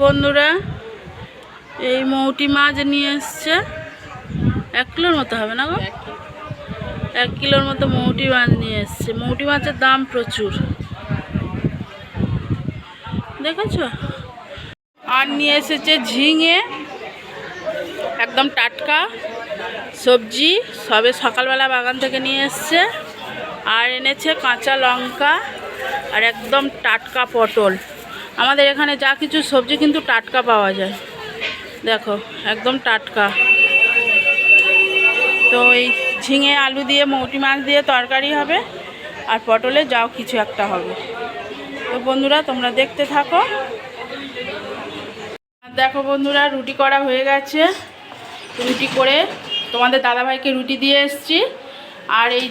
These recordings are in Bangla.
বন্ধুরা এই মৌটি মাছ নিয়ে এসছে 1 কিলোর মতো হবে না গো, 1 কিলোর মতো মৌটি মাছ নিয়ে এসছে। মৌটি মাছের দাম প্রচুর, দেখেছো। আর নিয়ে এসেছে ঝিঙে, একদম টাটকা সবজি, সবে সকালবেলা বাগান থেকে নিয়ে এসছে। আর এনেছে কাঁচা লঙ্কা আর একদম টাটকা পটল। আমাদের এখানে যা কিছু সবজি কিন্তু টাটকা পাওয়া যায়, দেখো একদম টাটকা। তো এই ঝিঙে আলু দিয়ে মৌটি মাছ দিয়ে তরকারি হবে, আর পটলে যাও কিছু একটা হবে। তো বন্ধুরা তোমরা দেখতে থাকো। দেখো বন্ধুরা রুটি করা হয়ে গেছে, রুটি করে তোমাদের দাদাভাইকে রুটি দিয়ে এসছি। আর এই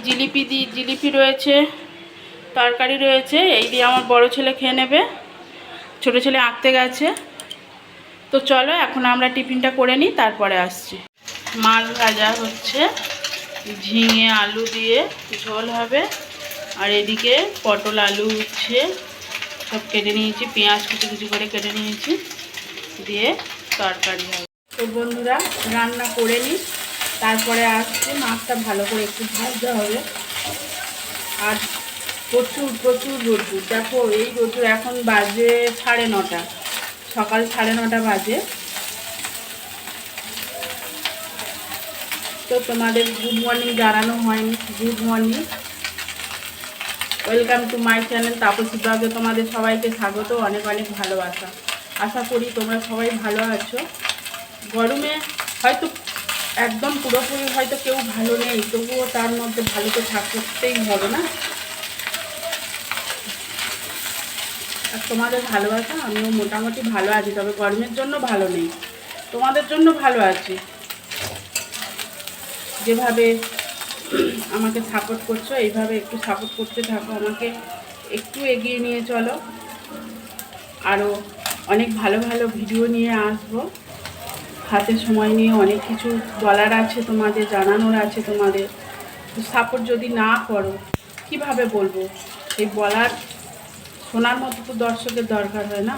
জিলিপি রয়েছে, তরকারি রয়েছে, এই দিয়ে আমার বড় ছেলে খেয়ে নেবে, ছোটো ছেলে আঁকতে গেছে। তো চলো এখন আমরা টিফিনটা করে নিই, তারপরে আসছি। মাছ ভাজা হচ্ছে, ঝিঙে আলু দিয়ে ঝোল হবে, আর এদিকে পটল আলু উচ্ছে সব কেটে নিয়েছি, পেঁয়াজ কুচি করে কেটে নিয়েছি, দিয়ে তরকারি হবে। তো বন্ধুরা রান্না করে নিই, তারপরে আসছি। মাছটা ভালো করে একটু ভাজতে হবে। আর প্রচুর রোদ্দুর, দেখো এই রোদ্দুর। এখন বাজে 9:30, সকাল 9:30 বাজে। তো তোমাদের গুড মর্নিং জানানো হয়নি। Good morning, welcome to my channel Tapasi ব্লগে তোমাদের সবাইকে স্বাগত, অনেক অনেক ভালোবাসা। আশা করি তোমরা সবাই ভালো আছো। গরমে হয়তো একদম পুরোপুরি হয়তো কেউ ভালো নেই, তবুও তার মধ্যে ভালো তো থাকতেই হবে না। আর তোমাদের ভালোবাসা আমিও মোটামুটি ভালো আছি, তবে গরমের জন্য ভালো নেই, তোমাদের জন্য ভালো আছি। যেভাবে আমাকে সাপোর্ট করছো এইভাবে একটু সাপোর্ট করতে থাকো, আমাকে একটু এগিয়ে নিয়ে চলো। আরও অনেক ভালো ভালো ভিডিও নিয়ে আসবো, হাতে সময় নিয়ে অনেক কিছু বলার আছে, তোমাদের জানানোর আছে। তোমাদের সাপোর্ট যদি না করো কিভাবে বলবো? এই বলার শোনার মতো তো দর্শকের দরকার হয় না।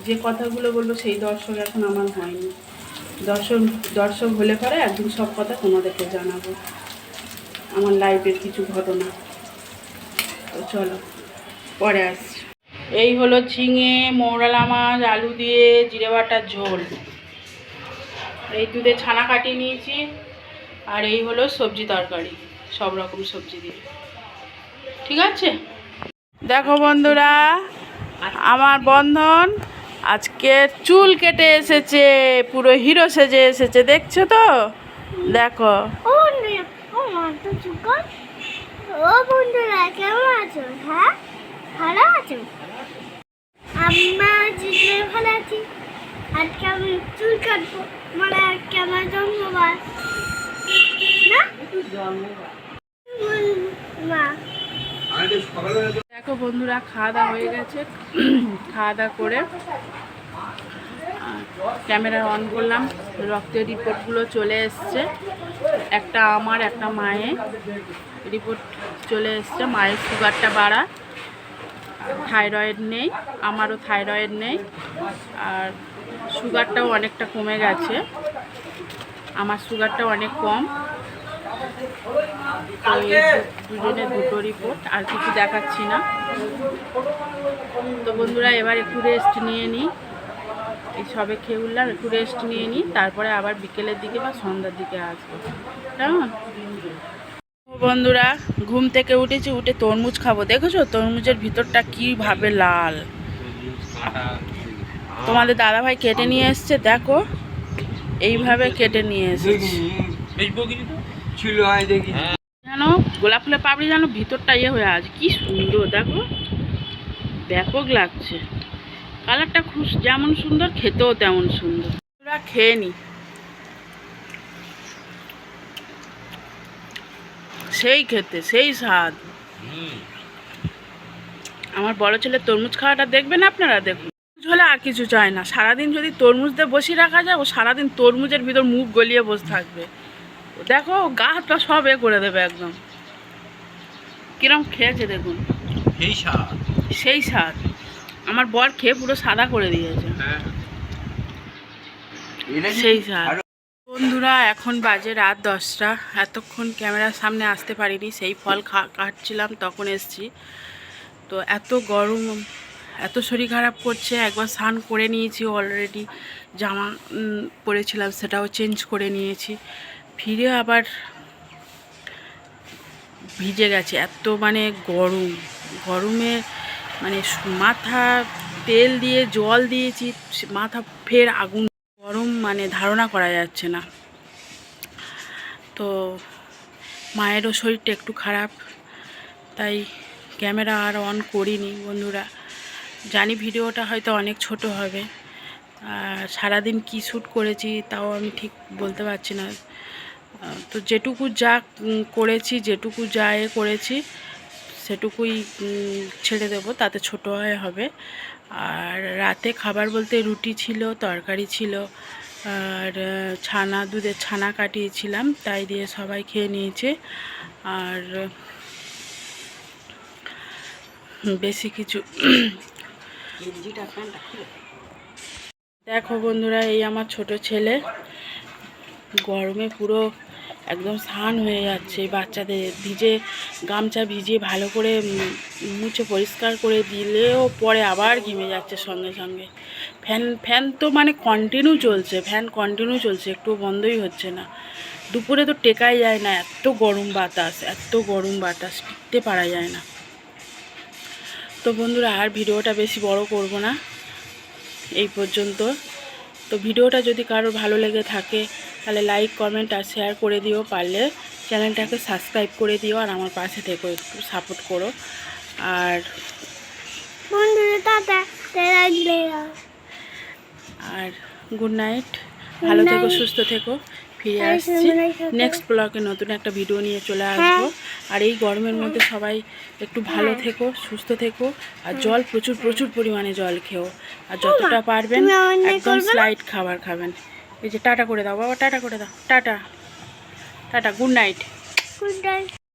যে কথাগুলো বলবো সেই দর্শক এখন আমার হয়নি। দর্শক হলে পরে একদিন সব কথা তোমাদেরকে জানাবো, আমার লাইফের কিছু ঘটনা। তো চলো পরে আসছি। এই হলো ঝিঙে মৌরালা মাছ আলু দিয়ে জিরে বাটার ঝোল। এই দুধে ছানা কাটিয়ে নিয়েছি, আর এই হলো সবজি তরকারি, সব রকম সবজি দিয়ে। ঠিক আছে, দেখো বন্ধুরা আমার বন্ধন আজকে চুল কেটে এসেছে, পুরো হিরো সেজে এসেছে, দেখছো তো? দেখো বন্ধুরা কেমন আছো? হ্যাঁ ভালো আছো? ভালো আছি। আজকে আমি চুল কাটবো, মানে আজকে আমার জন্মবার না। দেখো বন্ধুরা খাওয়া দাওয়া হয়ে গেছে, খাওয়া দাওয়া করে ক্যামেরা অন করলাম, রক্তের রিপোর্টগুলো চলে এসছে। একটা আমার একটা মায়ের রিপোর্ট চলে এসছে। মায়ের সুগারটা বাড়া, থাইরয়েড নেই, আমারও থাইরয়েড নেই, আর সুগারটাও অনেকটা কমে গেছে। আমার সুগারটাও অনেক কম। তো দুজনের দুটো রিপোর্ট, আর কিছু দেখাচ্ছি না। তো বন্ধুরা এবার একটু রেস্ট নিয়ে নিই, এই সবে খেয়ে উঠলাম, একটু রেস্ট নিয়ে নিই, তারপরে আবার বিকেলের দিকে বা সন্ধ্যার দিকে আসবো, কেমন? বন্ধুরা ঘুম থেকে উঠেছি, উঠে তরমুজ খাবো। দেখেছো তরমুজের ভিতরটা কীভাবে লাল। তোমাদের দাদাভাই কেটে নিয়ে এসছে, দেখো এইভাবে কেটে নিয়ে এসেছে। জানো গোলাপ ফুলের পাপড়ি জানো ভিতরটা ইয়ে হয়ে আছে, কি সুন্দর দেখো, ব্যাপক লাগছে। কালারটা খুব যেমন সুন্দর, খেতেও তেমন সুন্দর। ওরা খেয়ে নি, সেই খেতে সেই স্বাদ। আমার বড় ছেলে তরমুজ খাওয়াটা দেখবেন আপনারা, দেখুন হলে আর কিছু চায় না। সারাদিন যদি তরমুজ দিয়ে বসিয়ে রাখা যায়, ও সারাদিন তরমুজের ভিতর মুখ গলিয়ে বসে থাকবে। দেখো গা হাতটা সব এ করে দেবে একদম। কিরম খেয়েছে দেখুন, সেই স্বাদ। আমার বর খেয়ে পুরো সাদা করে দিয়েছে, সেই স্বাদ। বন্ধুরা এখন বাজে রাত 10টা, এতক্ষণ ক্যামেরার সামনে আসতে পারিনি, সেই ফল কাটছিলাম তখন এসছি। তো এত গরম, এত শরীর খারাপ করছে। একবার স্নান করে নিয়েছি অলরেডি, জামা পরেছিলাম সেটাও চেঞ্জ করে নিয়েছি, ফিরে আবার ভিজে গেছে। এত মানে গরমে মানে মাথা তেল দিয়ে জল দিয়েছি, মাথা ফের আগুন, গরম মানে ধারণা করা যাচ্ছে না। তো মায়েরও শরীরটা একটু খারাপ, তাই ক্যামেরা আর অন করিনি বন্ধুরা। জানি ভিডিওটা হয়তো অনেক ছোট হবে, আর সারাদিন কী শ্যুট করেছি তাও আমি ঠিক বলতে পারছি না। তো যেটুকু যা করেছি, যেটুকু যা করেছি সেটুকুই ছেড়ে দেবো, তাতে ছোট হবে। আর রাতে খাবার বলতে রুটি ছিল, তরকারি ছিল, আর দুধের ছানা কাটিয়েছিলাম, তাই দিয়ে সবাই খেয়ে নিয়েছে। আর বেশি কিছু দেখো বন্ধুরা, এই আমার ছোট ছেলে গরমে পুরো একদম স্নান হয়ে যাচ্ছে। বাচ্চাদের গামছা ভিজিয়ে ভালো করে মুছে পরিষ্কার করে দিলেও পরে আবার ঘেমে যাচ্ছে সঙ্গে সঙ্গে। ফ্যান তো মানে কন্টিনিউ চলছে, একটু বন্ধই হচ্ছে না। দুপুরে তো টেকাই যায় না, এত গরম বাতাস টিকতে পারা যায় না। তো বন্ধুরা আর ভিডিওটা বেশি বড় করব না, এই পর্যন্ত। তো ভিডিওটা যদি কারোর ভালো লেগে থাকে তাহলে লাইক, কমেন্ট আর শেয়ার করে দিও, পারলে চ্যানেলটাকে সাবস্ক্রাইব করে দিও, আর আমার পাশে থেকো, একটু সাপোর্ট করো। আর আর গুড নাইট, ভালো থেকো, সুস্থ থেকো। ফিরে আসছি নেক্সট ব্লগে, নতুন একটা ভিডিও নিয়ে চলে আসবো। আর এই গরমের মধ্যে সবাই একটু ভালো থেকো, সুস্থ থেকো, আর জল প্রচুর পরিমাণে জল খেও, আর যতটা পারবেন একদম স্লাইট খাবার খাবেন। এই যে টাটা করে দাও বাবা, টাটা করে দাও, টাটা, গুড নাইট।